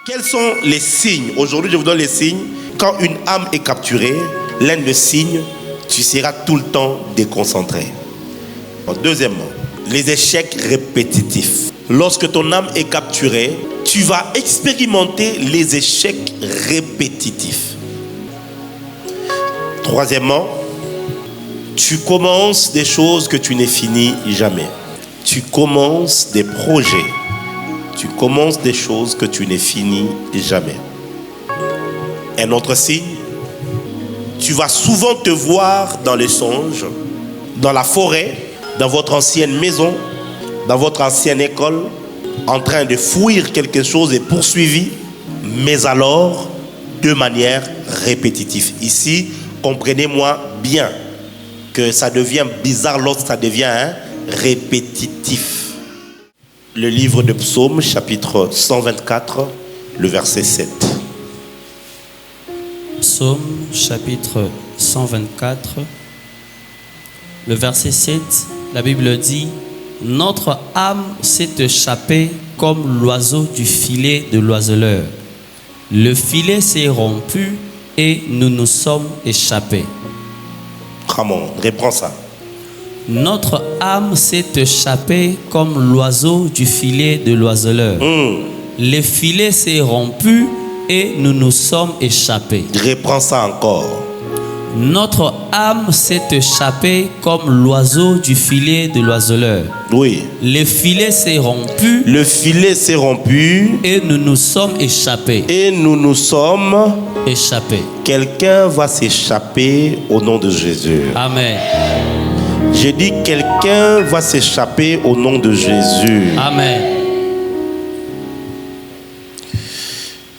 Quels sont les signes? Aujourd'hui, je vous donne les signes. Quand une âme est capturée, l'un des signes, tu seras tout le temps déconcentré. Deuxièmement, les échecs répétitifs. Lorsque ton âme est capturée, tu vas expérimenter les échecs répétitifs. Troisièmement, tu commences des choses que tu n'as fini jamais. Tu commences des projets. Tu commences des choses que tu n'as fini jamais. Un autre signe, tu vas souvent te voir dans les songes, dans la forêt, dans votre ancienne maison, dans votre ancienne école, en train de fuir quelque chose et poursuivi, mais alors de manière répétitive. Ici, comprenez-moi bien que ça devient bizarre lorsque ça devient répétitif. Le livre de Psaume, chapitre 124, le verset 7. Psaume, chapitre 124, le verset 7, la Bible dit: notre âme s'est échappée comme l'oiseau du filet de l'oiseleur. Le filet s'est rompu et nous nous sommes échappés. Comment? Reprends ça. Notre âme s'est échappée comme l'oiseau du filet de l'oiseleur. Le filet s'est rompu et nous nous sommes échappés. Reprends ça encore. Notre âme s'est échappée comme l'oiseau du filet de l'oiseleur. Oui. Le filet s'est rompu. Le filet s'est rompu. Et nous nous sommes échappés. Et nous nous sommes échappés. Quelqu'un va s'échapper au nom de Jésus. Amen. J'ai dit quelqu'un va s'échapper au nom de Jésus. Amen.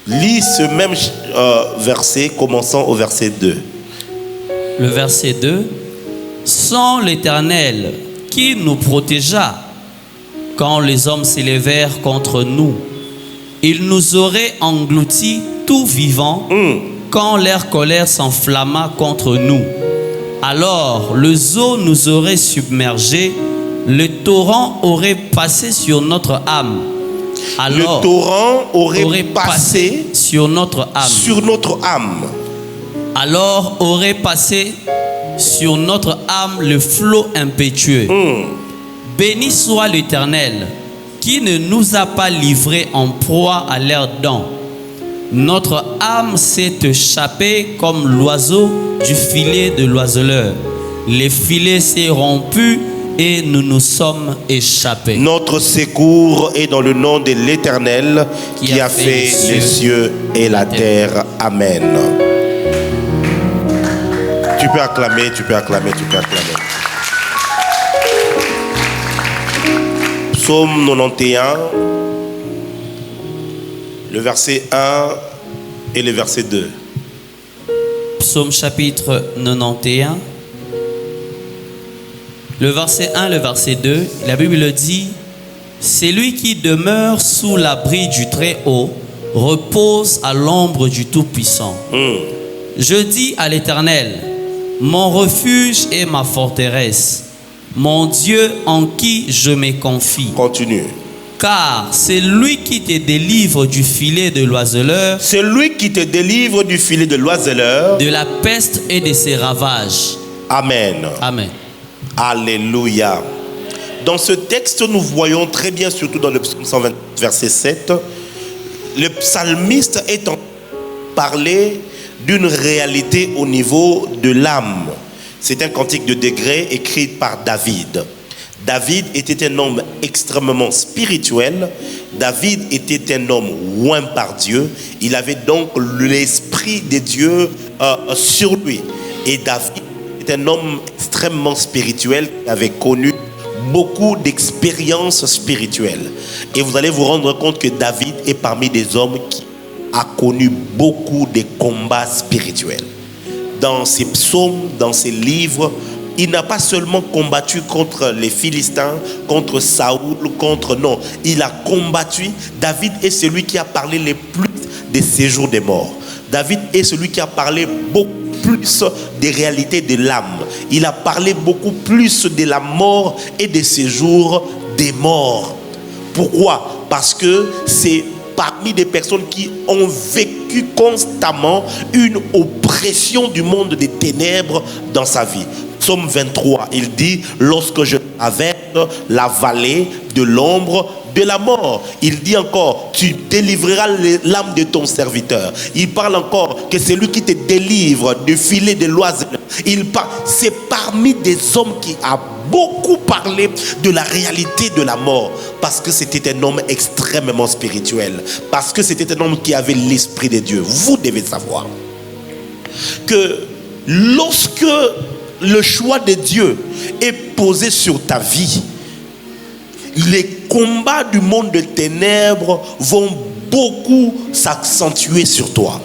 Lis ce même verset, commençant au verset 2. Le verset 2. Sans l'Éternel qui nous protégea quand les hommes s'élevèrent contre nous, il nous aurait engloutis tout vivants quand leur colère s'enflamma contre nous. Alors les eaux nous auraient submergés, le torrent aurait passé sur notre âme. Alors, le torrent aurait passé sur notre âme. Sur notre âme. Alors aurait passé sur notre âme le flot impétueux. Béni soit l'Éternel qui ne nous a pas livrés en proie à leurs dents. Notre âme s'est échappée comme l'oiseau du filet de l'oiseleur. Le filet s'est rompu et nous nous sommes échappés. Notre secours est dans le nom de l'Éternel qui a fait les cieux et la terre. Amen. Tu peux acclamer, tu peux acclamer, tu peux acclamer. Psaume 91, le verset 1 et le verset 2. Psaume chapitre 91, le verset 1, le verset 2, la Bible dit: c'est lui qui demeure sous l'abri du Très-Haut, repose à l'ombre du Tout-Puissant. Je dis à l'Éternel, mon refuge et ma forteresse, mon Dieu en qui je me confie. Continue. Car c'est lui qui te délivre du filet de l'oiseleur. C'est lui qui te délivre du filet de l'oiseleur. De la peste et de ses ravages. Amen. Amen. Alléluia. Dans ce texte, nous voyons très bien, surtout dans le psaume 120, verset 7, le psalmiste est en train de parler d'une réalité au niveau de l'âme. C'est un cantique de degré écrit par David. David était un homme extrêmement spirituel. David était un homme oint par Dieu. Il avait donc l'esprit de Dieu sur lui. Et David est un homme extrêmement spirituel qui avait connu beaucoup d'expériences spirituelles. Et vous allez vous rendre compte que David est parmi des hommes qui a connu beaucoup de combats spirituels. Dans ses psaumes, dans ses livres, il n'a pas seulement combattu contre les Philistins, contre Saoul, non. Il a combattu. David est celui qui a parlé le plus des séjours des morts. David est celui qui a parlé beaucoup plus des réalités de l'âme. Il a parlé beaucoup plus de la mort et des séjours des morts. Pourquoi? Parce que c'est parmi des personnes qui ont vécu constamment une oppression du monde des ténèbres dans sa vie. Psaume 23, il dit, lorsque je traverse la vallée de l'ombre de la mort. Il dit encore, tu délivreras l'âme de ton serviteur. Il parle encore que c'est lui qui te délivre du filet de l'oiseau. C'est parmi des hommes qui a beaucoup parlé de la réalité de la mort, parce que c'était un homme extrêmement spirituel, parce que c'était un homme qui avait l'esprit de Dieu. Vous devez savoir que lorsque le choix de Dieu est posé sur ta vie, les combats du monde de ténèbres vont beaucoup s'accentuer sur toi.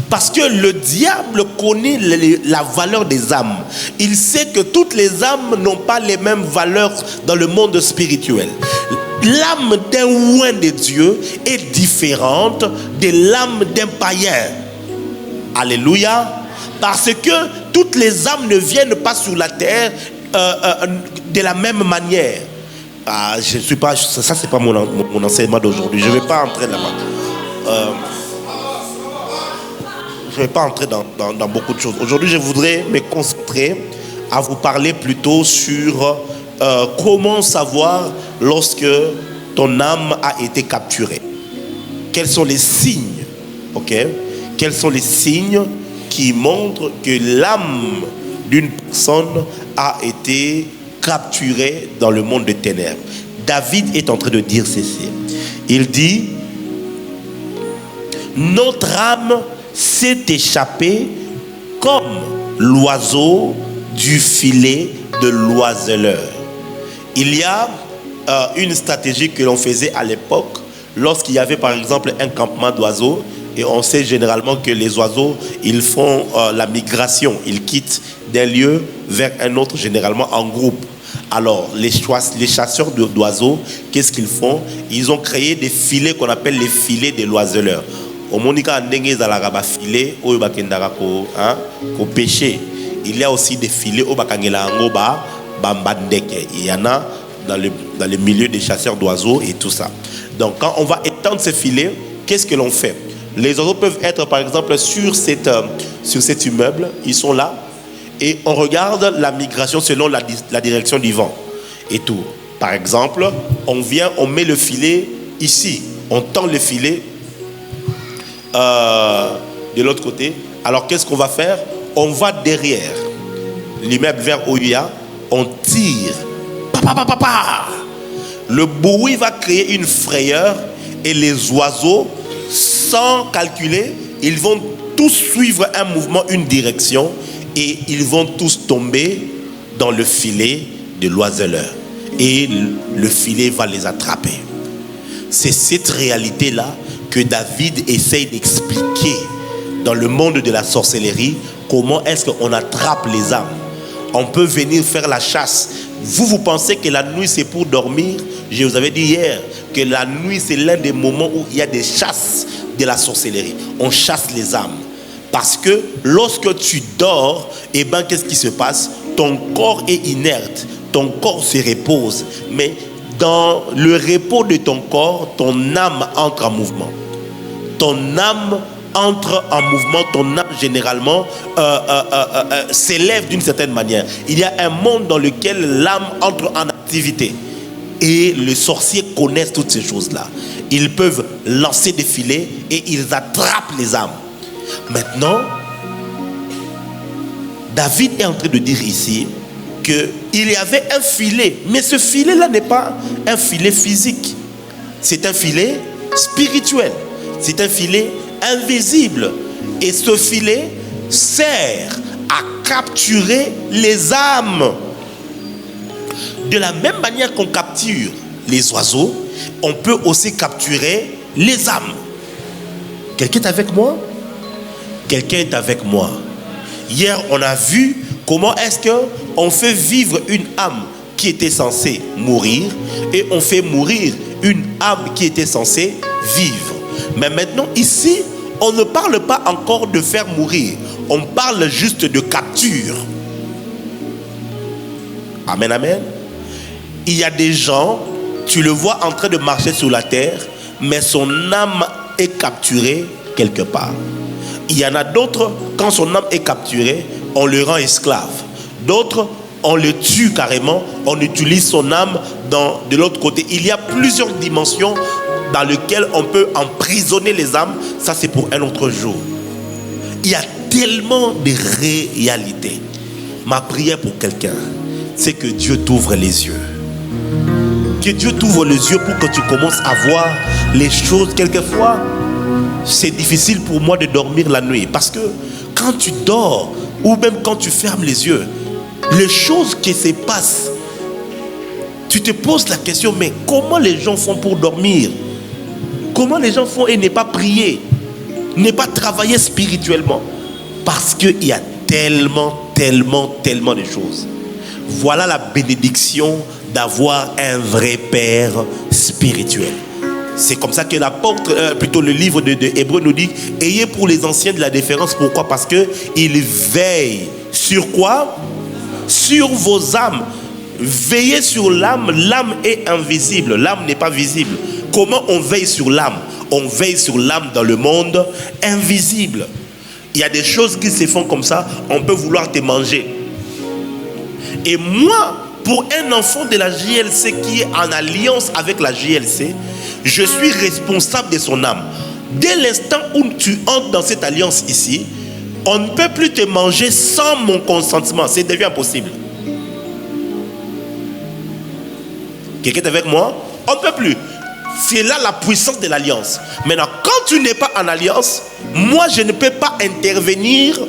Parce que le diable connaît la valeur des âmes. Il sait que toutes les âmes n'ont pas les mêmes valeurs dans le monde spirituel. L'âme d'un oint de Dieu est différente de l'âme d'un païen. Alléluia. Parce que toutes les âmes ne viennent pas sur la terre de la même manière. Je suis pas, ça c'est pas mon enseignement d'aujourd'hui. Je ne vais pas entrer là-bas. Je ne vais pas entrer dans beaucoup de choses. Aujourd'hui, je voudrais me concentrer à vous parler plutôt sur comment savoir lorsque ton âme a été capturée. Quels sont les signes, ok? Quels sont les signes qui montrent que l'âme d'une personne a été capturée dans le monde des ténèbres? David est en train de dire ceci. Il dit, notre âme s'est échappée comme l'oiseau du filet de l'oiseleur. Il y a une stratégie que l'on faisait à l'époque lorsqu'il y avait par exemple un campement d'oiseaux, et on sait généralement que les oiseaux, ils font la migration, ils quittent d'un lieu vers un autre, généralement en groupe. Alors les chasseurs d'oiseaux, qu'est-ce qu'ils font? Ils ont créé des filets qu'on appelle les filets de l'oiseleur. Au Monica ndenge zalaka filet oyo bakendaka ko pêcher. Il y a aussi des filets au bakangela ngo ba bambandeke. Il y en a dans le milieu des chasseurs d'oiseaux et tout ça. Donc quand on va étendre ces filets, qu'est-ce que l'on fait? Les oiseaux peuvent être par exemple sur cet immeuble, ils sont là et on regarde la migration selon la direction du vent et tout. Par exemple, on met le filet ici, on tend le filet de l'autre côté. Alors qu'est-ce qu'on va faire? On va derrière l'immeuble vers Ouya, on tire. Le bruit va créer une frayeur et les oiseaux, sans calculer, ils vont tous suivre un mouvement, une direction, et ils vont tous tomber dans le filet de l'oiseleur. Et le filet va les attraper. C'est cette réalité-là que David essaye d'expliquer dans le monde de la sorcellerie. Comment est-ce qu'on attrape les âmes? On peut venir faire la chasse. Vous pensez que la nuit c'est pour dormir? Je vous avais dit hier que la nuit c'est l'un des moments où il y a des chasses de la sorcellerie. On chasse les âmes. Parce que lorsque tu dors, eh ben, qu'est-ce qui se passe? Ton corps est inerte, ton corps se repose. Mais dans le repos de ton corps, ton âme entre en mouvement. Ton âme entre en mouvement, ton âme généralement s'élève d'une certaine manière. Il y a un monde dans lequel l'âme entre en activité. Et les sorciers connaissent toutes ces choses-là. Ils peuvent lancer des filets et ils attrapent les âmes. Maintenant, David est en train de dire ici qu'il y avait un filet. Mais ce filet-là n'est pas un filet physique. C'est un filet spirituel. C'est un filet invisible. Et ce filet sert à capturer les âmes. De la même manière qu'on capture les oiseaux, on peut aussi capturer les âmes. Quelqu'un est avec moi? Quelqu'un est avec moi. Hier, on a vu comment est-ce qu'on fait vivre une âme qui était censée mourir et on fait mourir une âme qui était censée vivre. Mais maintenant, ici, on ne parle pas encore de faire mourir. On parle juste de capture. Amen, amen. Il y a des gens, tu le vois en train de marcher sur la terre, mais son âme est capturée quelque part. Il y en a d'autres, quand son âme est capturée, on le rend esclave. D'autres, on le tue carrément, on utilise son âme de l'autre côté. Il y a plusieurs dimensions dans lesquelles on peut emprisonner les âmes. Ça, c'est pour un autre jour. Il y a tellement de réalités. Ma prière pour quelqu'un, c'est que Dieu t'ouvre les yeux. Que Dieu t'ouvre les yeux pour que tu commences à voir les choses. Quelquefois, c'est difficile pour moi de dormir la nuit. Parce que quand tu dors, ou même quand tu fermes les yeux, les choses qui se passent, tu te poses la question, mais comment les gens font pour dormir? Comment les gens font et ne pas prier, ne pas travailler spirituellement? Parce qu'il y a tellement de choses. Voilà la bénédiction d'avoir un vrai Père spirituel. C'est comme ça que l'apôtre, plutôt le livre de Hébreux nous dit, ayez pour les anciens de la déférence. Pourquoi? Parce qu'ils veillent sur quoi? Sur vos âmes. Veillez sur l'âme. L'âme est invisible, l'âme n'est pas visible. Comment on veille sur l'âme? On veille sur l'âme dans le monde invisible. Il y a des choses qui se font comme ça. On peut vouloir te manger. Et moi, pour un enfant de la JLC qui est en alliance avec la JLC, je suis responsable de son âme. Dès l'instant où tu entres dans cette alliance ici, on ne peut plus te manger sans mon consentement. C'est devenu impossible. Quelqu'un est avec moi? On ne peut plus. C'est là la puissance de l'alliance. Maintenant, quand tu n'es pas en alliance, moi je ne peux pas intervenir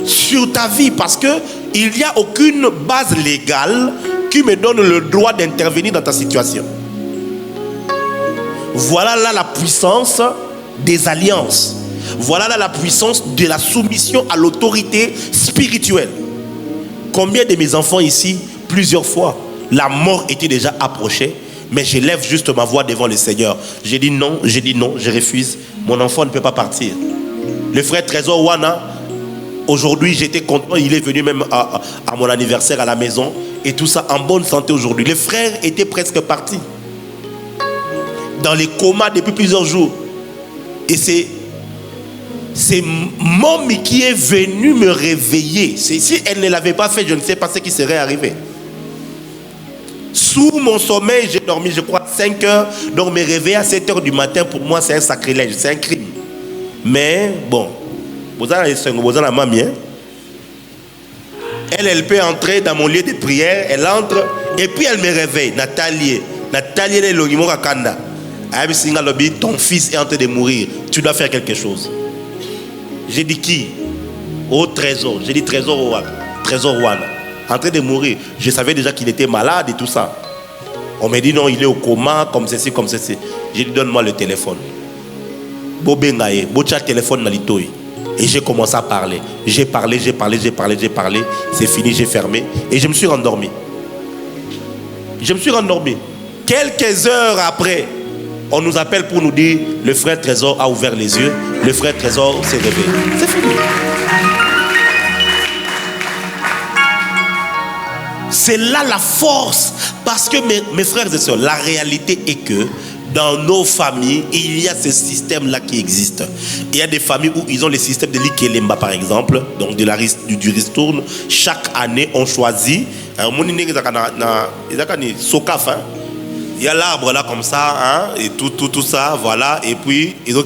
sur ta vie parce qu'il n'y a aucune base légale qui me donne le droit d'intervenir dans ta situation. Voilà là la puissance des alliances. Voilà là la puissance de la soumission à l'autorité spirituelle. Combien de mes enfants ici, plusieurs fois, la mort était déjà approchée, mais je lève juste ma voix devant le Seigneur. J'ai dit non, je refuse. Mon enfant ne peut pas partir. Le frère Trésor Wana, aujourd'hui j'étais content, il est venu même à mon anniversaire à la maison et tout ça en bonne santé aujourd'hui. Le frère était presque parti dans les comas depuis plusieurs jours. Et c'est Mommy qui est venue me réveiller. Si elle ne l'avait pas fait, je ne sais pas ce qui serait arrivé. Sous mon sommeil, j'ai dormi, je crois, 5 heures. Donc me réveiller à 7 heures du matin, pour moi, c'est un sacrilège, c'est un crime. Mais bon, vous avez la mamie, hein? Elle peut entrer dans mon lieu de prière, elle entre, et puis elle me réveille. Nathalie, elle est l'onimo kakanda. Ton fils est en train de mourir, tu dois faire quelque chose. J'ai dit qui? Au Trésor. J'ai dit Trésor Wana. En train de mourir. Je savais déjà qu'il était malade et tout ça. On m'a dit non, il est au coma, comme ceci, comme ceci. J'ai dit donne-moi le téléphone. Bobengaye, bocha téléphone na litoy. Et j'ai commencé à parler. J'ai parlé. C'est fini, j'ai fermé. Et je me suis rendormi. Quelques heures après, on nous appelle pour nous dire le frère Trésor a ouvert les yeux. Le frère Trésor s'est réveillé. C'est fini. C'est là la force. Parce que mes frères et sœurs, la réalité est que dans nos familles, il y a ce système-là qui existe. Il y a des familles où ils ont le système de l'Ikelemba, par exemple, donc du ristourne. Chaque année, on choisit. Il y a l'arbre là comme ça, hein, et tout ça, voilà. Et puis, ils ont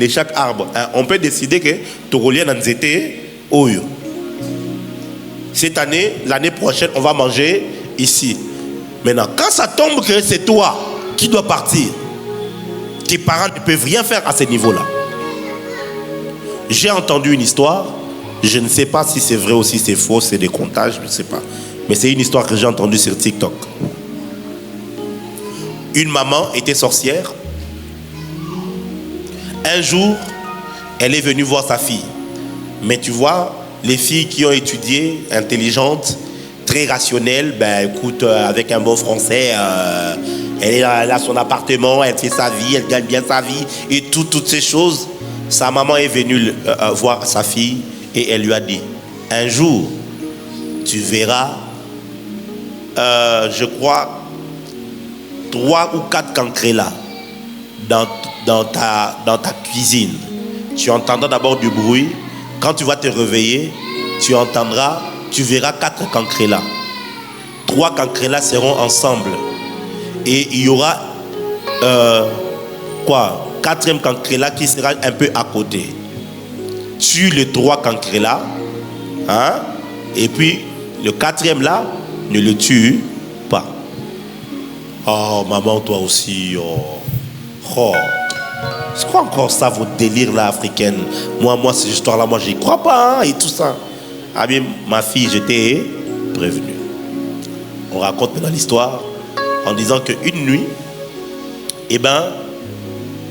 chaque arbre. Hein, on peut décider que Torolien en était Oyo. Cette année, l'année prochaine, on va manger ici. Maintenant, quand ça tombe que c'est toi qui dois partir, tes parents ne peuvent rien faire à ce niveau-là. J'ai entendu une histoire, je ne sais pas si c'est vrai ou si c'est faux, c'est des comptages, je ne sais pas. Mais c'est une histoire que j'ai entendue sur TikTok. Une maman était sorcière. Un jour, elle est venue voir sa fille. Mais tu vois, les filles qui ont étudié, intelligentes, très rationnelles, ben écoute, avec un bon français, elle a son appartement, elle fait sa vie, elle gagne bien sa vie et toutes ces choses. Sa maman est venue voir sa fille et elle lui a dit, un jour, tu verras, je crois, 3 ou 4 cancrelats dans dans ta cuisine, tu entendras d'abord du bruit. Quand tu vas te réveiller, tu verras 4 cancrelats. 3 cancrelats seront ensemble. Et il y aura 4e cancrelat qui sera un peu à côté. Tue les 3 cancrelats, hein? Et puis le 4e là, ne le tue pas. Oh maman, toi aussi. Oh. C'est quoi encore ça, vos délires là africaines? Moi, ces histoires-là, moi, j'y crois pas, hein, et tout ça. Ah bien, ma fille, je t'ai prévenu. On raconte maintenant l'histoire en disant qu'une nuit, eh ben,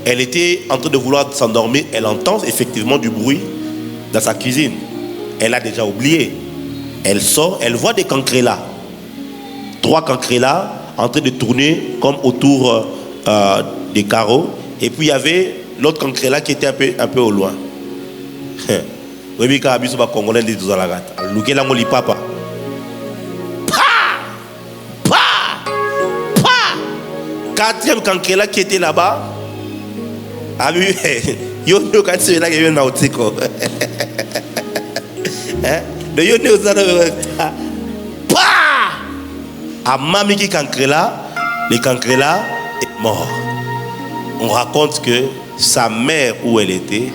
elle était en train de vouloir s'endormir. Elle entend effectivement du bruit dans sa cuisine. Elle a déjà oublié. Elle sort, elle voit des cancrelats. 3 cancrelats en train de tourner comme autour des carreaux. Et puis il y avait l'autre cancrelat qui était un peu au loin. Oui, quand abiso ba congolais dit tout à la gata. Luke la ngoli papa. Pa! 4e cancrelat qui était là-bas. Ah oui, yo no quand c'est là que yo na otiko. Hein? De yo no ça. Pa! A mami qui cancrelat, le cancrelat est mort. On raconte que sa mère, où elle était,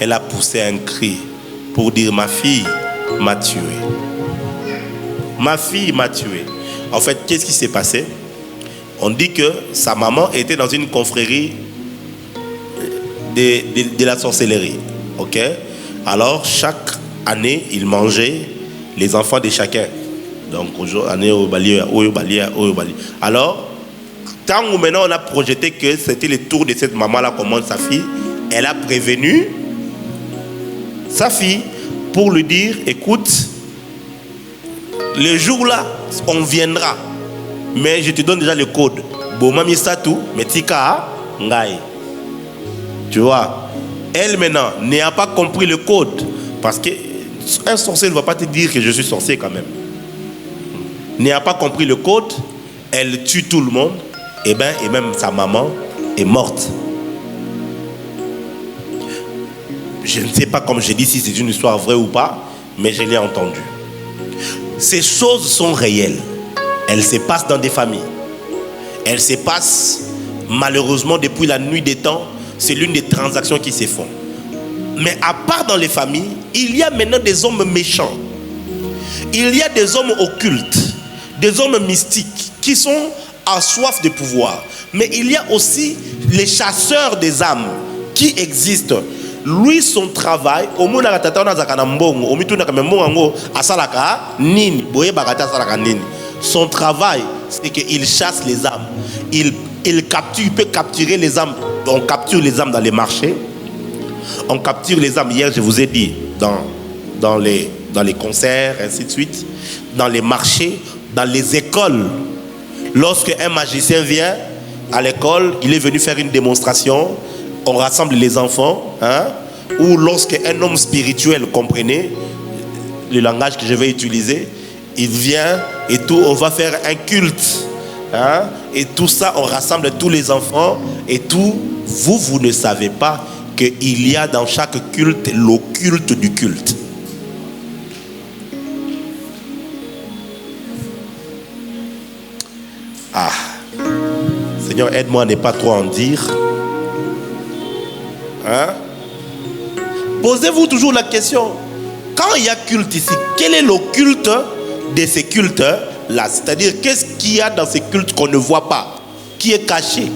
elle a poussé un cri pour dire: ma fille m'a tué. Ma fille m'a tué. En fait, qu'est-ce qui s'est passé? On dit que sa maman était dans une confrérie de la sorcellerie. Ok? Alors, chaque année, il mangeait les enfants de chacun. Donc, année au Bali. Alors, tant où maintenant on a projeté que c'était le tour de cette maman-là, comment sa fille, elle a prévenu sa fille pour lui dire: écoute, le jour-là, on viendra, mais je te donne déjà le code. Bomami Satou, Metika Ngai. Tu vois, elle maintenant n'a pas compris le code, parce qu'un sorcier ne va pas te dire que je suis sorcier quand même. N'a pas compris le code, elle tue tout le monde. Et même sa maman est morte. Je ne sais pas, comme je dis, si c'est une histoire vraie ou pas, mais je l'ai entendue. Ces choses sont réelles. Elles se passent dans des familles. Elles se passent, malheureusement, depuis la nuit des temps. C'est l'une des transactions qui se font. Mais à part dans les familles, il y a maintenant des hommes méchants. Il y a des hommes occultes, des hommes mystiques qui sont en soif de pouvoir. Mais il y a aussi les chasseurs des âmes qui existent. Lui, son travail, son travail, c'est qu'il chasse les âmes. Il peut capturer les âmes. On capture les âmes dans les marchés. On capture les âmes, hier je vous ai dit, dans les concerts, ainsi de suite, dans les marchés, dans les écoles. Lorsque un magicien vient à l'école, il est venu faire une démonstration, on rassemble les enfants, hein, ou lorsque un homme spirituel, comprenez le langage que je vais utiliser, il vient et tout, on va faire un culte, hein, et tout ça, on rassemble tous les enfants et tout. Vous ne savez pas qu'il y a dans chaque culte l'occulte du culte. Ah, Seigneur, aide-moi à ne pas trop en dire. Hein? Posez-vous toujours la question. Quand il y a culte ici, quel est l'occulte de ces cultes-là? C'est-à-dire, qu'est-ce qu'il y a dans ces cultes qu'on ne voit pas, qui est caché?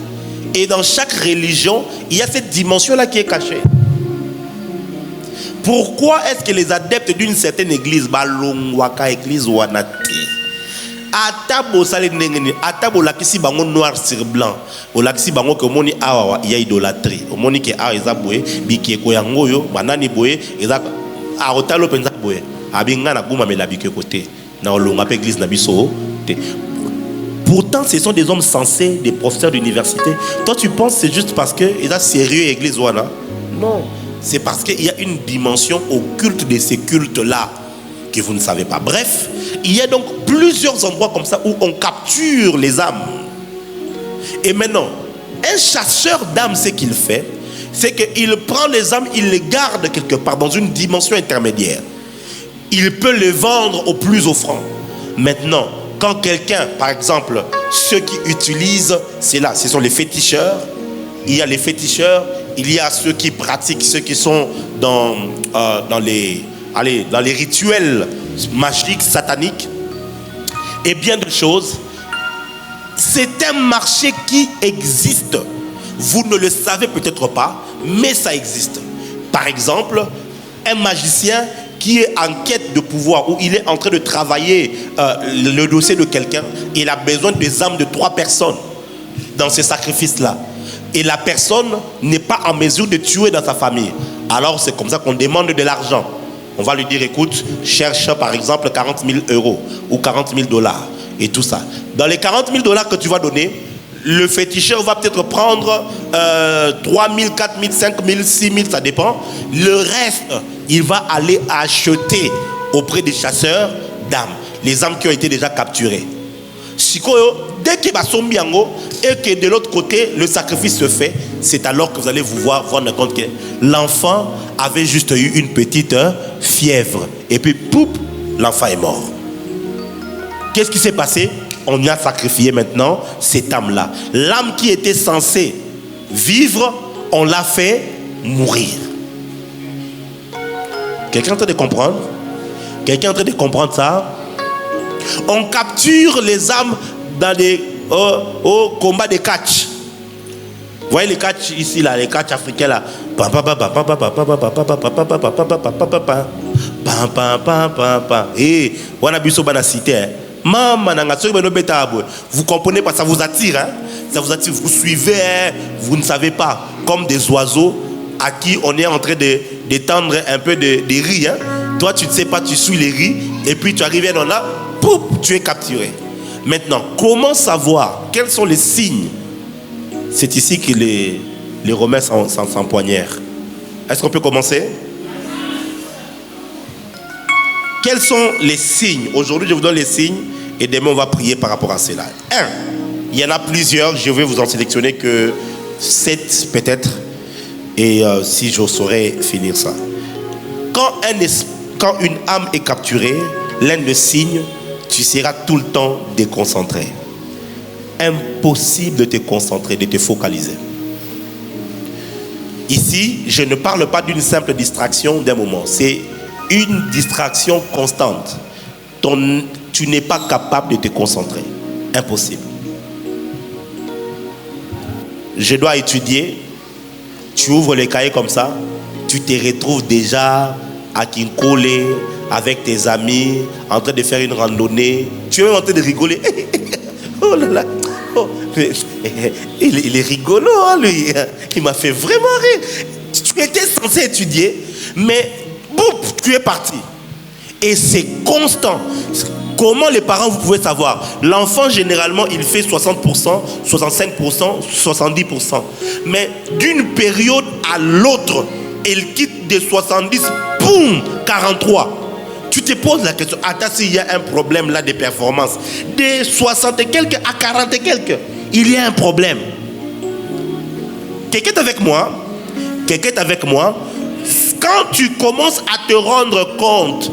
Et dans chaque religion, il y a cette dimension-là qui est cachée. Pourquoi est-ce que les adeptes d'une certaine église, Balongwaka église Wanati, Atabo salenengeni, atabo lakisi bango noir sur blanc, o lakisi bango que moni awa il y a idolâtrie, o moni que awa ezabwe biki ko yango yo banani boye eza a otalo penza boye abinga na guma mela biki côté na olonga pe église na biso te. Pourtant ce sont des hommes sensés, des professeurs d'université. Toi tu penses c'est juste parce que ils sont sérieux église wana? Non, c'est parce qu'il y a une dimension occulte de ces cultes là que vous ne savez pas. Bref, il y a donc plusieurs endroits comme ça où on capture les âmes. Et maintenant, Un chasseur d'âmes, ce qu'il fait, c'est qu'il prend les âmes, il les garde quelque part dans une dimension intermédiaire. Il peut les vendre au plus offrant. Maintenant, quand quelqu'un, par exemple, ceux qui utilisent, c'est là, ce sont les féticheurs. Il y a les féticheurs, il y a ceux qui pratiquent, ceux qui sont dans les rituels magiques, sataniques, et bien de choses. C'est un marché qui existe. Vous ne le savez peut-être pas, mais ça existe. Par exemple, un magicien qui est en quête de pouvoir, ou il est en train de travailler le dossier de quelqu'un, il a besoin des âmes de 3 personnes dans ce sacrifice-là. Et la personne n'est pas en mesure de tuer dans sa famille. Alors c'est comme ça qu'on demande de l'argent. On va lui dire, écoute, cherche par exemple 40 000 € ou 40 000 $ et tout ça. Dans les 40 000 $ que tu vas donner, le féticheur va peut-être prendre 3 000, 4 000, 5 000, 6 000, ça dépend. Le reste, il va aller acheter auprès des chasseurs d'âmes, les âmes qui ont été déjà capturées. Dès qu'il va somber et que de l'autre côté, le sacrifice se fait, c'est alors que vous allez vous rendre compte que l'enfant avait juste eu une petite fièvre. Et puis, poup, l'enfant est mort. Qu'est-ce qui s'est passé? On a sacrifié maintenant cette âme-là. L'âme qui était censée vivre, on l'a fait mourir. Quelqu'un est en train de comprendre? Quelqu'un est en train de comprendre ça? On capture les âmes dans des combats de catch. Vous voyez les catch ici, là, les catch africains là. Et on a vu ça dans la cité. Vous comprenez pas, ça vous attire, hein? Ça vous attire, vous suivez, hein? Vous ne savez pas, comme des oiseaux à qui on est en train d'étendre un peu de riz, hein? Toi tu ne sais pas, tu suis les riz et puis tu arrives dans là, pouf, tu es capturé. Maintenant, comment savoir quels sont les signes? C'est ici que les Romains s'empoignèrent. Est-ce qu'on peut commencer? Quels sont les signes? Aujourd'hui, je vous donne les signes et demain, on va prier par rapport à cela. 1. Il y en a plusieurs. Je vais vous en sélectionner que 7 peut-être. Et si je saurais finir ça. Quand une âme est capturée, l'un des signes, tu seras tout le temps déconcentré. Impossible de te concentrer, de te focaliser. Ici, je ne parle pas d'une simple distraction d'un moment. C'est une distraction constante. Tu n'es pas capable de te concentrer. Impossible. Je dois étudier. Tu ouvres les cahiers comme ça. Tu te retrouves déjà à Kinkole avec tes amis, en train de faire une randonnée. Tu es même en train de rigoler. Oh là là. Oh. Il est rigolo, hein, lui. Il m'a fait vraiment rire. Tu étais censé étudier, mais boum, tu es parti. Et c'est constant. Comment les parents, vous pouvez savoir? L'enfant, généralement, il fait 60%, 65%, 70%. Mais d'une période à l'autre, il quitte de 70, boum, 43. Tu te poses la question, attends, s'il y a un problème là de performance, de 60 et quelques à 40 et quelques, il y a un problème. Quelqu'un est avec moi? Quelqu'un est avec moi? Quand tu commences à te rendre compte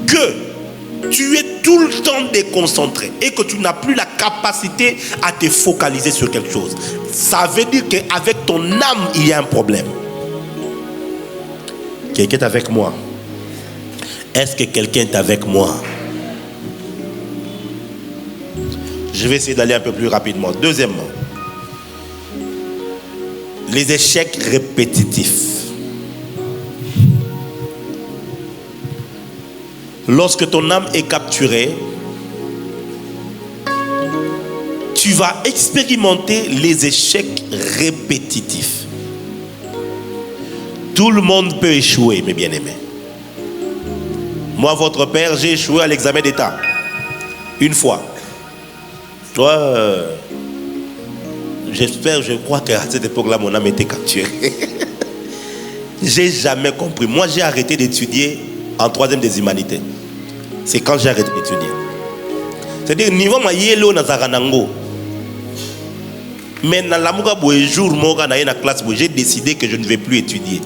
que tu es tout le temps déconcentré et que tu n'as plus la capacité à te focaliser sur quelque chose, ça veut dire qu'avec ton âme, il y a un problème. Quelqu'un est avec moi? Est-ce que quelqu'un est avec moi? Je vais essayer d'aller un peu plus rapidement. Deuxièmement, les échecs répétitifs. Lorsque ton âme est capturée, tu vas expérimenter les échecs répétitifs. Tout le monde peut échouer, mes bien-aimés. Moi, votre père, j'ai échoué à l'examen d'État. Une fois. Toi, je crois qu'à cette époque-là, mon âme était capturée. J'ai jamais compris. Moi, j'ai arrêté d'étudier en 3e des humanités. C'est quand j'ai arrêté d'étudier. C'est-à-dire, niveau ma yelo na zaranango. Mais dans la jour, j'ai décidé que je ne vais plus étudier.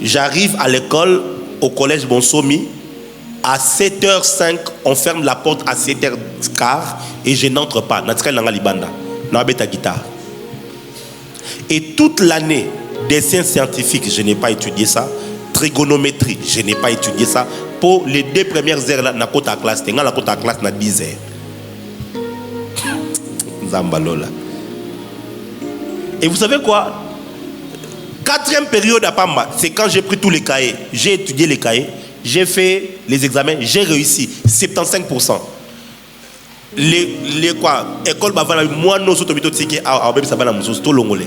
J'arrive à l'école, au collège Bonsomi. À 7h05, on ferme la porte à 7h15 et je n'entre pas. Et toute l'année, dessin scientifique, je n'ai pas étudié ça. Trigonométrie, je n'ai pas étudié ça. Pour les 2 premières heures, là, la classe, la classe na 10 heures. Zambalola. Et vous savez quoi? 4e période à Pamba, c'est quand j'ai pris tous les cahiers. J'ai étudié les cahiers. J'ai fait les examens, j'ai réussi 75%. Les quoi, école bavana, moi non soto bito tsiki a bébé sabana muso to longolais.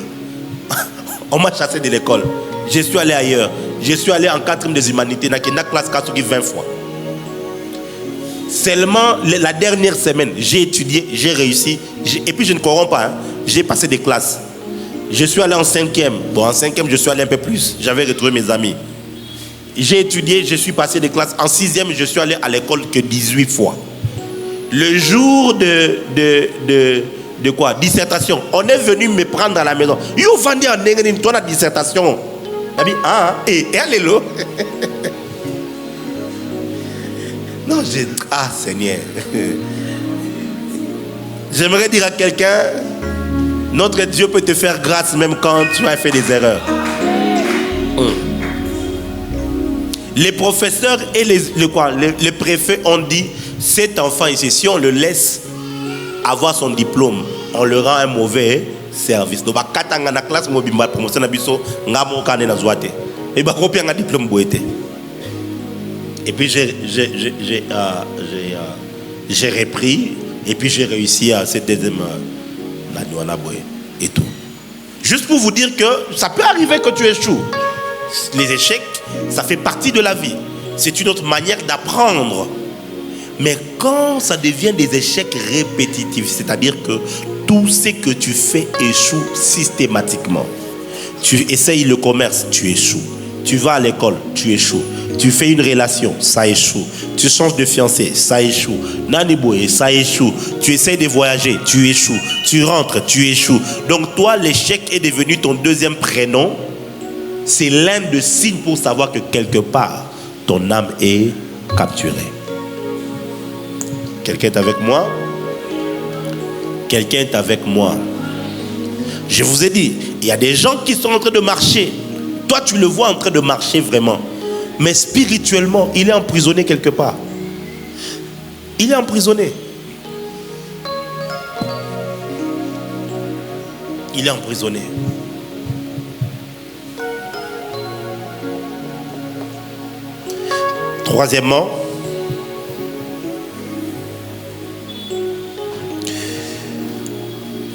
On m'a chassé de l'école. Je suis allé ailleurs. Je suis allé en 4e des humanités, na classe 4 20 fois. Seulement la dernière semaine, j'ai étudié, j'ai réussi, et puis je ne corromps pas, hein. J'ai passé des classes. Je suis allé en 5e. Bon, en 5e, je suis allé un peu plus. J'avais retrouvé mes amis. J'ai étudié, je suis passé des classes. En 6e, je suis allé à l'école que 18 fois. Le jour de quoi? Dissertation. On est venu me prendre à la maison. You vendez en Nengenin, toi la dissertation. Et allez-le. Non, Seigneur. J'aimerais dire à quelqu'un, notre Dieu peut te faire grâce même quand tu as fait des erreurs. Les professeurs et les préfets ont dit, cet enfant ici, si on le laisse avoir son diplôme, on leur rend un mauvais service. Donc, quand on a la classe mobile promotion na biso, ngamo kane na zoate. Et bah copier un diplôme boité. Et puis j'ai repris et puis j'ai réussi à cette deuxième et tout. Juste pour vous dire que ça peut arriver que tu échoues. Les échecs, ça fait partie de la vie. C'est une autre manière d'apprendre. Mais quand ça devient des échecs répétitifs, c'est-à-dire que tout ce que tu fais échoue systématiquement. Tu essayes le commerce, tu échoues. Tu vas à l'école, tu échoues. Tu fais une relation, ça échoue. Tu changes de fiancé, ça échoue. Naniboué, ça échoue. Tu essaies de voyager, tu échoues. Tu rentres, tu échoues. Donc toi, l'échec est devenu ton deuxième prénom. C'est l'un des signes pour savoir que quelque part, ton âme est capturée. Quelqu'un est avec moi? Quelqu'un est avec moi. Je vous ai dit, il y a des gens qui sont en train de marcher. Toi, tu le vois en train de marcher vraiment. Mais spirituellement, il est emprisonné quelque part. Il est emprisonné. Il est emprisonné. Troisièmement,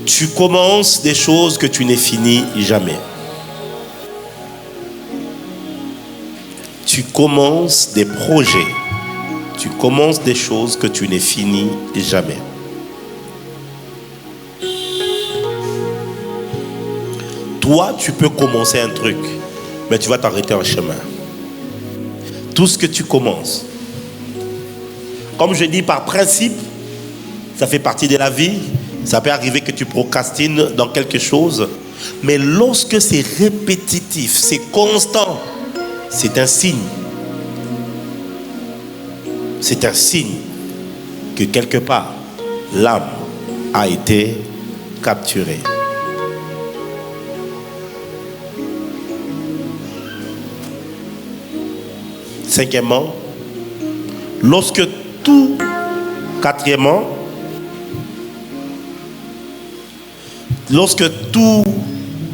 tu commences des choses que tu n'es fini jamais. Tu commences des projets. Tu commences des choses que tu n'es fini jamais. Toi, tu peux commencer un truc, mais tu vas t'arrêter en chemin. Tout ce que tu commences, comme je dis par principe, ça fait partie de la vie. Ça peut arriver que tu procrastines dans quelque chose, mais lorsque c'est répétitif, c'est constant, c'est un signe. C'est un signe que quelque part, l'âme a été capturée. Cinquièmement, quatrièmement, lorsque tout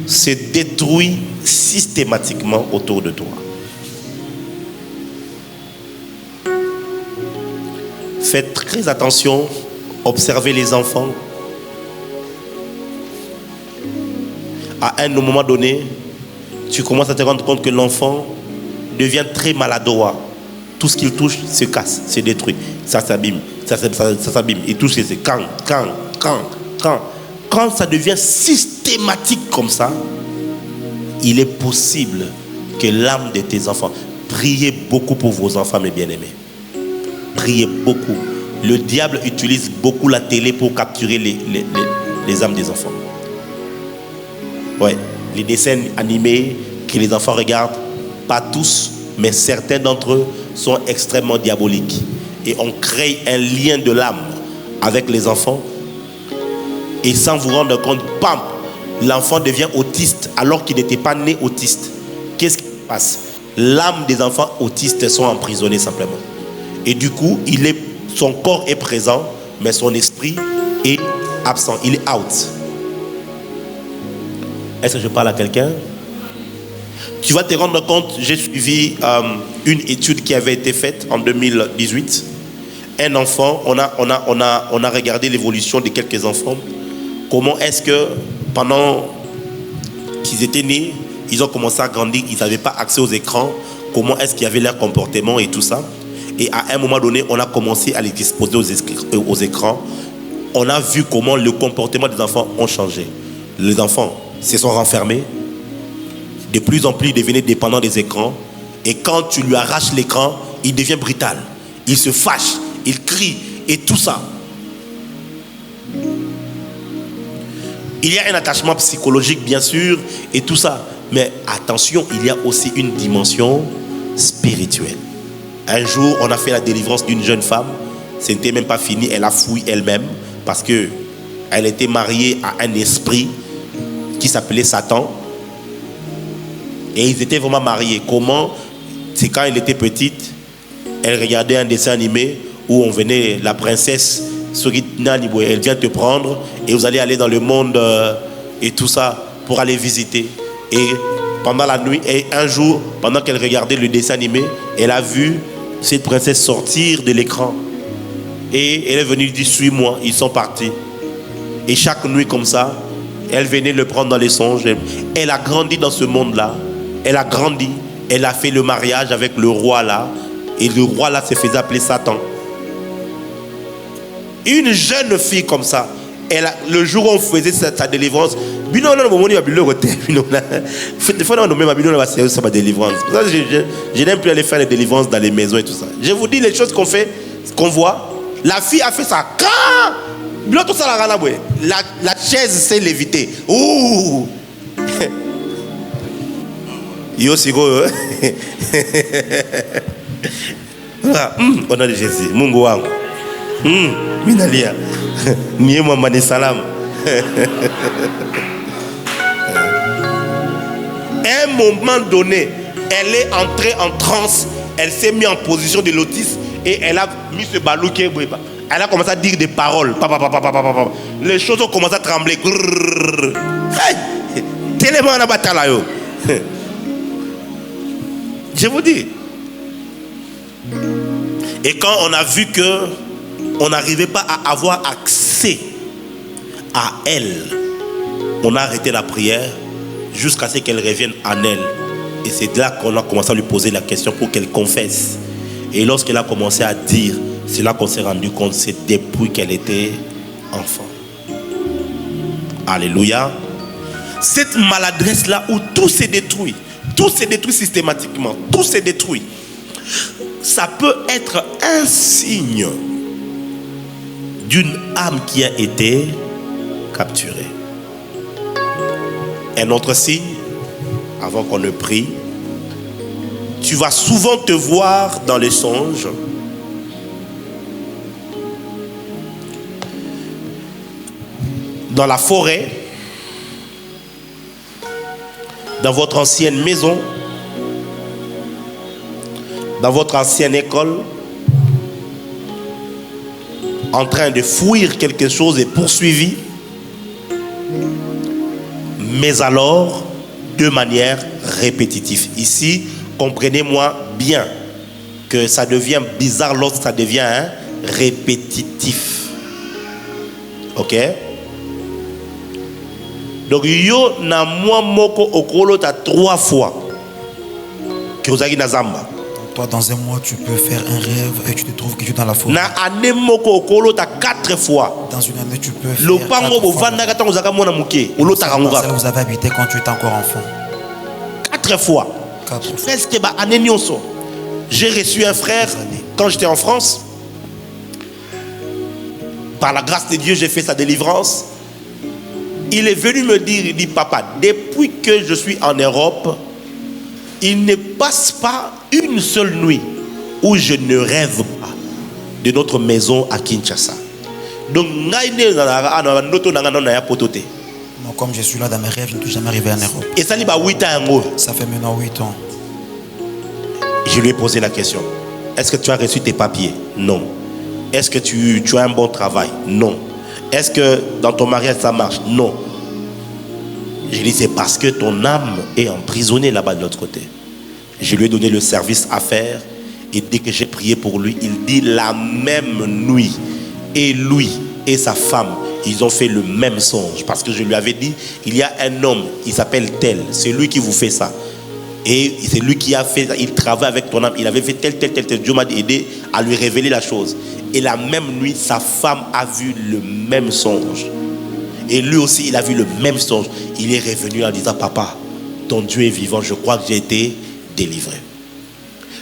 se détruit systématiquement autour de toi. Faites très attention, observez les enfants. À un moment donné, tu commences à te rendre compte que l'enfant devient très maladroit. Tout ce qu'il touche se casse, se détruit. Ça s'abîme, ça s'abîme. Il touche, c'est quand ça devient systématique comme ça, il est possible que l'âme de tes enfants, priez beaucoup pour vos enfants, mes bien-aimés. Priez beaucoup. Le diable utilise beaucoup la télé pour capturer les âmes des enfants. Ouais, les dessins animés que les enfants regardent, pas tous, mais certains d'entre eux sont extrêmement diaboliques. Et on crée un lien de l'âme avec les enfants. Et sans vous rendre compte, bam, l'enfant devient autiste alors qu'il n'était pas né autiste. Qu'est-ce qui se passe? L'âme des enfants autistes sont emprisonnés simplement. Et du coup, son corps est présent, mais son esprit est absent. Il est out. Est-ce que je parle à quelqu'un? Tu vas te rendre compte, j'ai suivi une étude qui avait été faite en 2018. Un enfant, on a regardé l'évolution de quelques enfants. Comment est-ce que pendant qu'ils étaient nés, ils ont commencé à grandir, ils n'avaient pas accès aux écrans. Comment est-ce qu'il y avait leur comportement et tout ça. Et à un moment donné, on a commencé à les exposer aux écrans. On a vu comment le comportement des enfants ont changé. Les enfants se sont renfermés. De plus en plus, ils devenaient dépendants des écrans. Et quand tu lui arraches l'écran, il devient brutal. Il se fâche, il crie et tout ça. Il y a un attachement psychologique, bien sûr, et tout ça. Mais attention, il y a aussi une dimension spirituelle. Un jour, on a fait la délivrance d'une jeune femme. Ce n'était même pas fini, elle a fouillé elle-même parce qu'elle était mariée à un esprit qui s'appelait Satan. Et ils étaient vraiment mariés. Comment? C'est quand elle était petite, elle regardait un dessin animé où on venait, la princesse, elle vient te prendre et vous allez aller dans le monde et tout ça pour aller visiter. Et pendant la nuit, et un jour, pendant qu'elle regardait le dessin animé, elle a vu cette princesse sortir de l'écran. Et elle est venue dire, suis-moi. Ils sont partis. Et chaque nuit comme ça, elle venait le prendre dans les songes. Elle a grandi dans ce monde-là. Elle a grandi. Elle a fait le mariage avec le roi là. Et le roi là se faisait appeler Satan. Une jeune fille comme ça, le jour où on faisait sa délivrance, je n'aime plus aller faire les délivrances dans les maisons et tout ça. Je vous dis les choses qu'on fait, qu'on voit. La fille a fait ça. La chaise s'est lévitée. Ouh! Yo sigo. Au nom de Jésus. Mungu wangu. Minalia. Niye Muhammad salam. À un moment donné, elle est entrée en transe. Elle s'est mise en position de lotus et elle a mis ce balouquet. Elle a commencé à dire des paroles. Les choses ont commencé à trembler. Tellement on a battu là. Je vous dis. Et quand on a vu que on n'arrivait pas à avoir accès à elle, on a arrêté la prière jusqu'à ce qu'elle revienne en elle. Et c'est là qu'on a commencé à lui poser la question pour qu'elle confesse. Et lorsqu'elle a commencé à dire, c'est là qu'on s'est rendu compte, c'est depuis qu'elle était enfant. Alléluia. Cette maladresse-là où tout s'est détruit, tout s'est détruit systématiquement, tout s'est détruit. Ça peut être un signe d'une âme qui a été capturée. Un autre signe, avant qu'on ne prie, tu vas souvent te voir dans les songes dans la forêt, dans votre ancienne maison, dans votre ancienne école, en train de fuir quelque chose et poursuivi, mais alors de manière répétitive. Ici, comprenez-moi bien que ça devient bizarre lorsque ça devient répétitif. Ok? Donc, yo na moi moko okolo ta 3 fois que vous avez na zamba. Toi, dans un mois, tu peux faire un rêve et tu te trouves que tu es dans la forêt. Na année moko okolo ta 4 fois. Dans une année, tu peux faire le pango bo vanda kata ngozaka mwana muke olota kangoka. Vous avez habité quand tu étais encore enfant. 4 fois. 4 fois. Est-ce que ba année nyonso. J'ai reçu un frère quand j'étais en France. Par la grâce de Dieu, j'ai fait sa délivrance. Il est venu me dire, il dit, papa, depuis que je suis en Europe, il ne passe pas une seule nuit où je ne rêve pas de notre maison à Kinshasa. Donc, Comme je suis là dans mes rêves, je ne suis jamais arrivé en Europe. et ça, il a 8 ans. Ça fait maintenant 8 ans. Je lui ai posé la question. Est-ce que tu as reçu tes papiers? Non. Est-ce que tu as un bon travail? Non. Est-ce que dans ton mariage ça marche? Non. Je lui ai dit, c'est parce que ton âme est emprisonnée là-bas de l'autre côté. Je lui ai donné le service à faire. Et dès que j'ai prié pour lui, il dit la même nuit. Et lui et sa femme, ils ont fait le même songe. Parce que je lui avais dit, il y a un homme, il s'appelle tel. C'est lui qui vous fait ça. Et c'est lui qui a fait ça. Il travaille avec ton âme. Il avait fait tel. Dieu m'a aidé à lui révéler la chose. Et la même nuit, sa femme a vu le même songe. Et lui aussi, il a vu le même songe. Il est revenu en disant, papa, ton Dieu est vivant. Je crois que j'ai été délivré.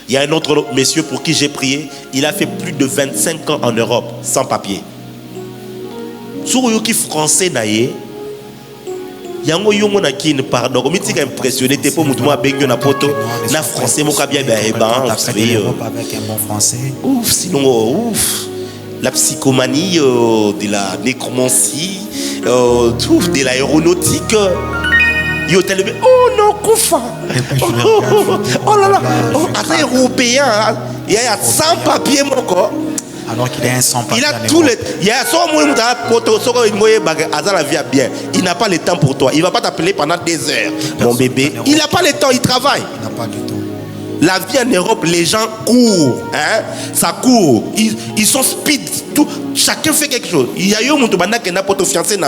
Il y a un autre monsieur pour qui j'ai prié. Il a fait plus de 25 ans en Europe, sans papier. Sur yoki français naïe. Yango yongo na kin pardon. Comme tu es impressionné, t'es pas moutouma bengo na poto. Na français mo kabia ben avec un bon français. Ouf, sinon ouf. La psychomanie, de la nécromancie, tout, de l'aéronautique. Yo tellement oh non Koufa. Oh là là. Attends européen, il y a 100 papiers mon corps. Alors qu'il a un sans papier. Il a tous les. Il y a son moyen bien. Il n'a pas le temps pour toi. Il ne va pas t'appeler pendant des heures. Mon bébé. Il n'a pas le temps, il travaille. Il n'a pas du tout. La vie en Europe, les gens courent. Hein? Ça court. Ils sont speed. Tout. Chacun fait quelque chose. Il y a eu un monde qui n'a pas de fiancé.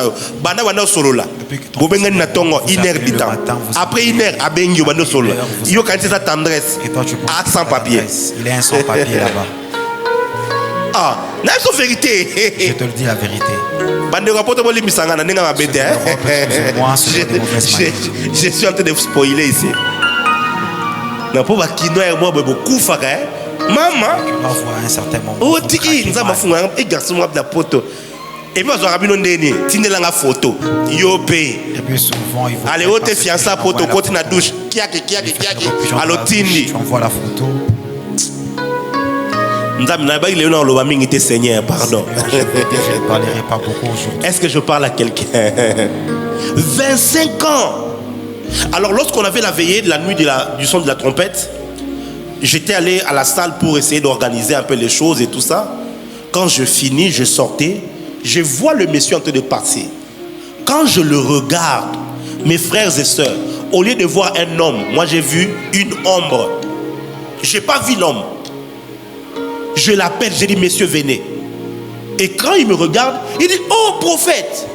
Solo là. Une heure du temps. Après une heure, il y a solo. Il y a sa tendresse. À sans papier. Il a un sans papier là-bas. Ah, c'est la vérité. Je te le dis la vérité. Je suis en train de vous spoiler ici. Maman. On va voir un certain moment. Oh, tiki, nous avons fait un garçon de la photo. Et puis, on a fait une photo. Yo paye. Et puis souvent, ils vont. Allez, on te fiancé à photo, côté na douche. Kiaki. Alors, tindi. Tu envoies la photo. Seigneur, pardon. Je ne parlerai pas beaucoup aujourd'hui. Est-ce que je parle à quelqu'un? 25 ans. Alors lorsqu'on avait la veillée de la nuit du son de la trompette, j'étais allé à la salle pour essayer d'organiser un peu les choses et tout ça. Quand je finis, je sortais, je vois le monsieur en train de passer. Quand je le regarde, mes frères et sœurs, au lieu de voir un homme, moi j'ai vu une ombre. Je n'ai pas vu l'homme. Je l'appelle, j'ai dit, messieurs, venez. Et quand il me regarde, il dit, oh, prophète.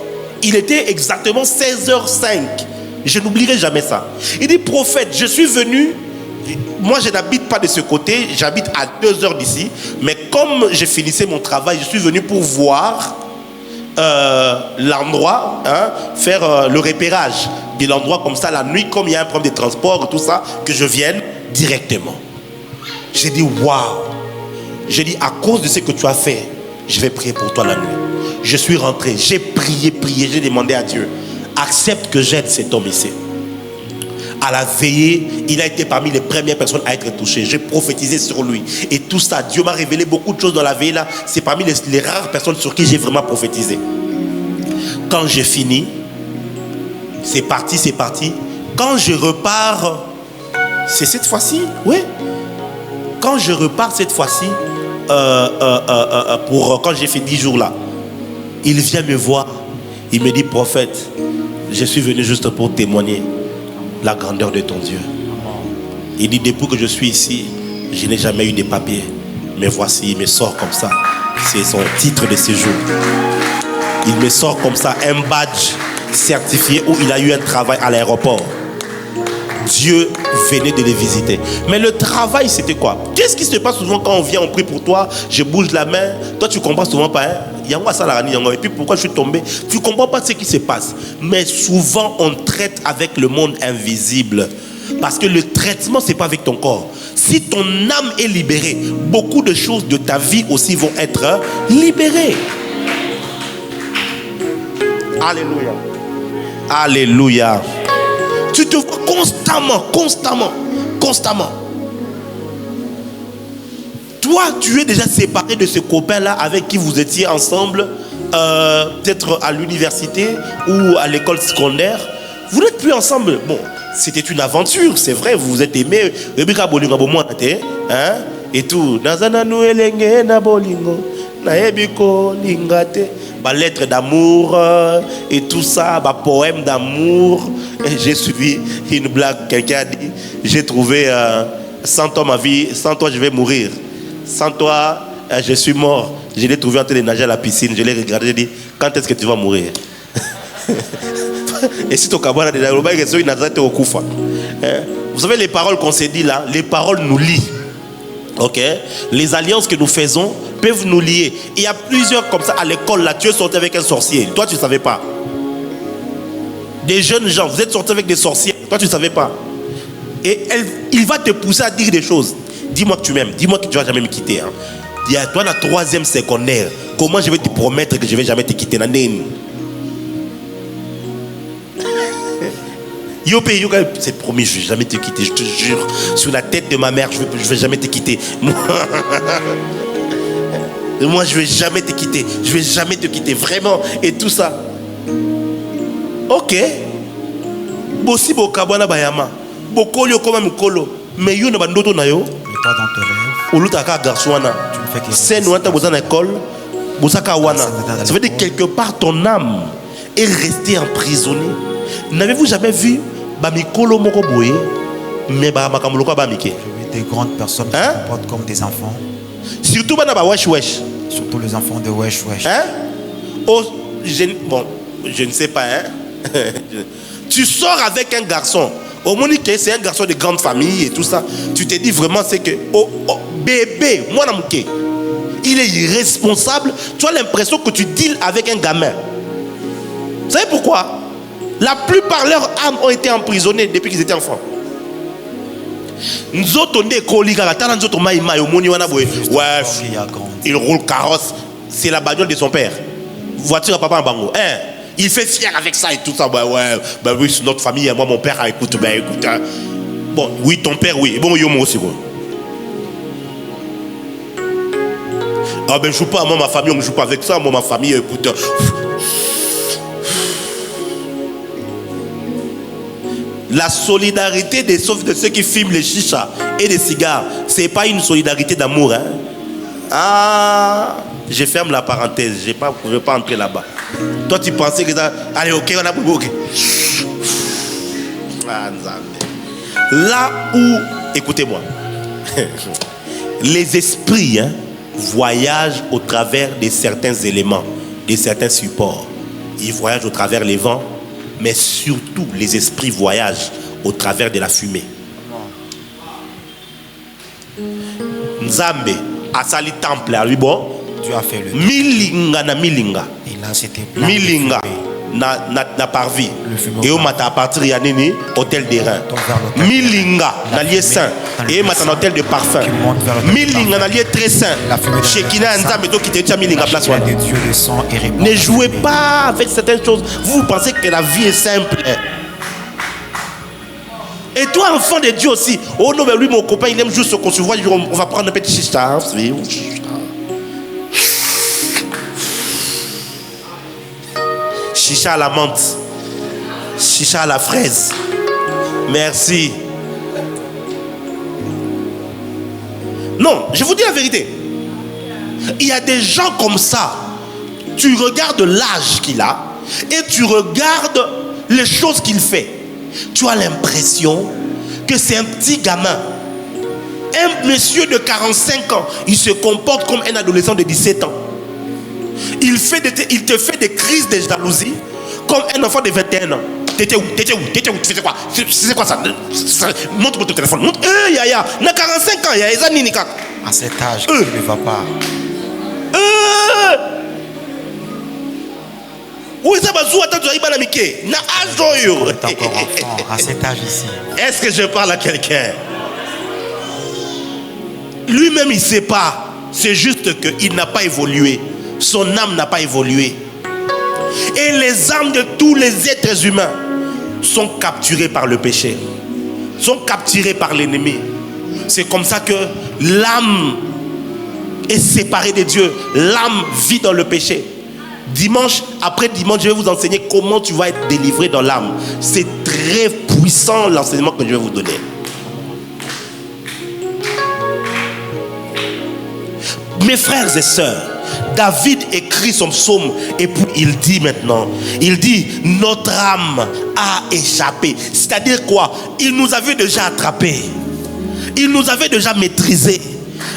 Il était exactement 16h05. Je n'oublierai jamais ça. Il dit, prophète, je suis venu. Moi, je n'habite pas de ce côté. J'habite à 2 heures d'ici. Mais comme je finissais mon travail, je suis venu pour voir l'endroit, hein, faire le repérage de l'endroit comme ça la nuit, comme il y a un problème de transport, tout ça, que je vienne directement. J'ai dit, waouh. J'ai dit, à cause de ce que tu as fait, je vais prier pour toi la nuit. Je suis rentré, j'ai prié, j'ai demandé à Dieu, accepte que j'aide cet homme ici. À la veillée, il a été parmi les premières personnes à être touchées. J'ai prophétisé sur lui. Et tout ça, Dieu m'a révélé beaucoup de choses dans la veillée là. C'est parmi les rares personnes sur qui j'ai vraiment prophétisé. Quand j'ai fini, c'est parti. Quand je repars, c'est cette fois-ci, oui. Quand je repars cette fois-ci, quand j'ai fait 10 jours là, il vient me voir. Il me dit, prophète, je suis venu juste pour témoigner la grandeur de ton Dieu. Il dit, depuis que je suis ici, je n'ai jamais eu de papier. Mais voici, il me sort comme ça. C'est son titre de séjour. Il me sort comme ça un badge certifié où il a eu un travail à l'aéroport. Dieu venait de les visiter. Mais le travail, c'était quoi? Qu'est-ce qui se passe souvent quand on vient, on prie pour toi, je bouge la main, toi tu comprends souvent pas, et puis pourquoi je suis tombé? Tu comprends pas ce qui se passe. Mais souvent, on traite avec le monde invisible. Parce que le traitement, c'est pas avec ton corps. Si ton âme est libérée, beaucoup de choses de ta vie aussi vont être libérées. Alléluia. Alléluia. Tu te vois constamment. Toi, tu es déjà séparé de ce copain-là avec qui vous étiez ensemble, peut-être à l'université ou à l'école secondaire. Vous n'êtes plus ensemble. Bon, c'était une aventure, c'est vrai, vous vous êtes aimés. Hein? Et tout. Lettre d'amour et tout ça, poème d'amour. J'ai suivi une blague, quelqu'un a dit, j'ai trouvé sans toi ma vie, sans toi je vais mourir. Sans toi, je suis mort. Je l'ai trouvé en train de nager à la piscine. Je l'ai regardé, j'ai dit, quand est-ce que tu vas mourir? Et si tu as vous savez les paroles qu'on s'est dit là, les paroles nous lient. Ok? Les alliances que nous faisons peuvent nous lier. Il y a plusieurs comme ça à l'école là. Tu es sorti avec un sorcier. Toi tu ne savais pas. Des jeunes gens, vous êtes sortis avec des sorciers. Toi tu ne savais pas. Et il va te pousser à dire des choses. Dis-moi que tu m'aimes. Dis-moi que tu ne vas jamais me quitter. Hein. Dis à toi la 3e secondaire. Comment je vais te promettre que je ne vais jamais te quitter? C'est promis, je ne vais jamais te quitter. Je te jure. Sur la tête de ma mère, je ne vais jamais te quitter. Moi, je ne vais jamais te quitter. Je ne vais jamais te quitter. Vraiment. Et tout ça. Ok. Bossi bokabwana bayama. Bokolo koma mikolo. Mais yo na bandoto na yo. Mais toi dans tes rêves, Olutaka garçona. tu ne fais que C'est nous anta bozana école. Bosaka wana. Ça veut dire quelque part ton âme est restée emprisonnée. N'avez-vous jamais vu bamikolo moko boye mais ba makamuloko bamike? j'ai vu des grandes personnes qui se comportent comme des enfants. Surtout bana ba wesh wesh. Surtout les enfants de wesh wesh. Hein? Oh, bon, je ne sais pas, hein? Tu sors avec un garçon. Au Monique, c'est un garçon de grande famille et tout ça. Tu te dis vraiment, c'est que, bébé, moi, il est irresponsable. Tu as l'impression que tu deals avec un gamin. Vous savez pourquoi? La plupart de leurs âmes ont été emprisonnées depuis qu'ils étaient enfants. Nous autres, il roule carrosse. C'est la bagnole de son père. Voiture à papa en bango. Hein? Il fait fier avec ça et tout ça. Oui, c'est notre famille. Moi, mon père, écoute, écoute. Hein. Bon, oui, ton père, oui. Bon, yo, moi aussi. Ah, ben, je joue pas. Moi, ma famille, on ne joue pas avec ça. Moi, ma famille, écoute. La solidarité de ceux qui fument les chichas et les cigares, ce n'est pas une solidarité d'amour. Hein? Ah, je ferme la parenthèse. Je ne veux pas entrer là-bas. Toi, tu pensais que ça... Allez, ok, on a beaucoup. Okay. Là où, écoutez-moi, les esprits voyagent au travers de certains éléments, de certains supports. Ils voyagent au travers les vents, mais surtout les esprits voyagent au travers de la fumée. Nzambe asali temple à lui bon. Tu as fait le milinga na milinga. Et là c'était milinga na parvis. Et au matin à partir ya nini hôtel des reins. Milinga na lieu saint. Et matin hôtel de parfum. Milinga na lieu très saint. Shekina Nzambe to qui te milinga place. Ne jouez pas avec certaines choses. Vous pensez que la vie est simple. Et toi, enfant de Dieu aussi. Oh non, mais lui, mon copain, il aime juste se concevoir. On va prendre un petit chicha. Chicha à la menthe. Chicha à la fraise. Merci. Non, je vous dis la vérité. Il y a des gens comme ça. Tu regardes l'âge qu'il a et tu regardes les choses qu'il fait. Tu as l'impression que c'est un petit gamin. Un monsieur de 45 ans, il se comporte comme un adolescent de 17 ans. Il te fait des crises de jalousie comme un enfant de 21 ans. T'étais où? Tu faisais quoi? C'est quoi ça? Montre-moi ton téléphone. Montre. Yaya, il a 45 ans. Yaya, à cet âge, il ne va pas. Où est-ce que encore enfant, à cet âge ici. Est-ce que je parle à quelqu'un? Lui-même, il ne sait pas. C'est juste qu'il n'a pas évolué. Son âme n'a pas évolué. Et les âmes de tous les êtres humains sont capturés par le péché, sont capturés par l'ennemi. C'est comme ça que l'âme est séparée de Dieu. L'âme vit dans le péché. Dimanche après dimanche, je vais vous enseigner comment tu vas être délivré dans l'âme. C'est très puissant l'enseignement que je vais vous donner. Mes frères et sœurs, David écrit son psaume et puis il dit maintenant, il dit notre âme a échappé. C'est-à-dire quoi? Il nous avait déjà attrapés. Il nous avait déjà maîtrisés.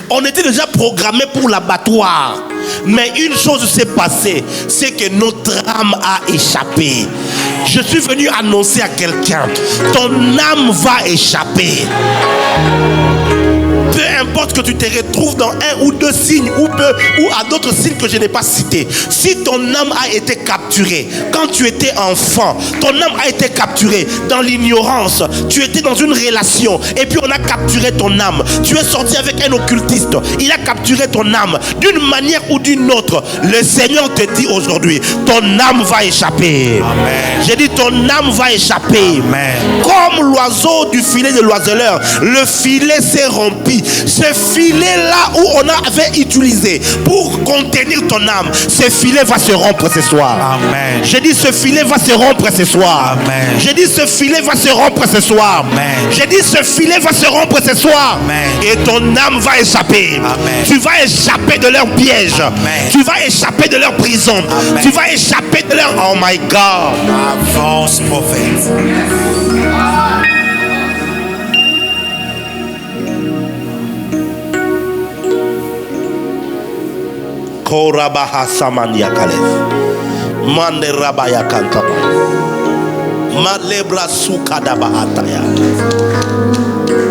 On était déjà programmé pour l'abattoir. Mais une chose s'est passée, c'est que notre âme a échappé. Je suis venu annoncer à quelqu'un, ton âme va échapper. Peu importe que tu te retrouves dans un ou deux signes ou à d'autres signes que je n'ai pas cités. Si ton âme a été capturée quand tu étais enfant, ton âme a été capturée dans l'ignorance, tu étais dans une relation et puis on a capturé ton âme. Tu es sorti avec un occultiste, il a capturé ton âme d'une manière ou d'une autre. Le Seigneur te dit aujourd'hui, ton âme va échapper. Amen. J'ai dit ton âme va échapper. Amen. Comme l'oiseau du filet de l'oiseleur, le filet s'est rompu. Ce filet-là où on avait utilisé pour contenir ton âme, ce filet va se rompre ce soir. Amen. J'ai dit ce filet va se rompre ce soir. Amen. J'ai dit ce filet va se rompre ce soir. Amen. J'ai dit ce filet va se rompre ce soir. Amen. Et ton âme va échapper. Amen. Tu vas échapper de leur piège. Amen. Tu vas échapper de leur prison. Amen. Tu vas échapper de leur... Oh my God. Avance, prophète. Korabaha samania kalef. Mande rabaya kantaba. Malebra sukada bahataya.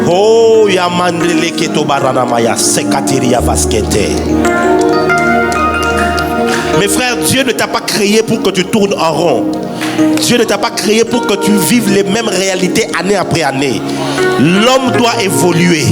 Oh ya mandele keto barana maya sekatiria vaskete. Mes frères, Dieu ne t'a pas créé pour que tu tournes en rond. Dieu ne t'a pas créé pour que tu vives les mêmes réalités année après année. L'homme doit évoluer.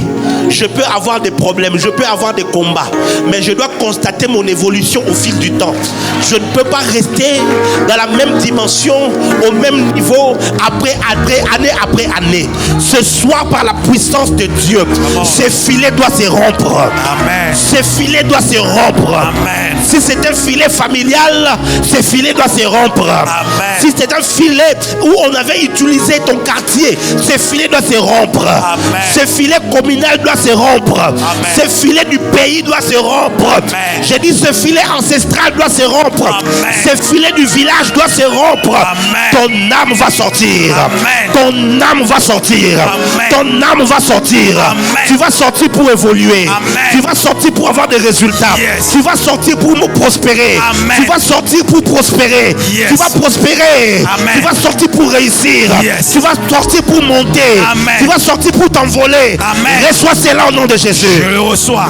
Je peux avoir des problèmes, je peux avoir des combats, mais je dois constater mon évolution au fil du temps. Je ne peux pas rester dans la même dimension, au même niveau, année après année. Ce soir, par la puissance de Dieu, ce filet doit se rompre. Amen. Ce filet doit se rompre. Amen. Si c'est un filet familial, ce filet doit se rompre. Amen. Si c'est un filet où on avait utilisé ton quartier, ce filet doit se rompre. Amen. Ce filet communal doit se rompre. Amen. Ce filet du pays doit se rompre. J'ai dit ce filet ancestral doit se rompre. Amen. Ce filet du village doit se rompre. Amen. Ton âme va sortir. Amen. Ton âme va sortir. Amen. Ton âme va sortir. Amen. Tu vas sortir pour évoluer. Amen. Tu vas sortir pour avoir des résultats. Yes. Tu vas sortir pour prospérer. Amen. Tu vas sortir pour prospérer. Yes. Tu vas prospérer. Amen. Tu vas sortir pour réussir. Yes. Tu vas sortir pour monter. Amen. Tu vas sortir pour t'envoler. Reçois cela au nom de Jésus. Je le reçois.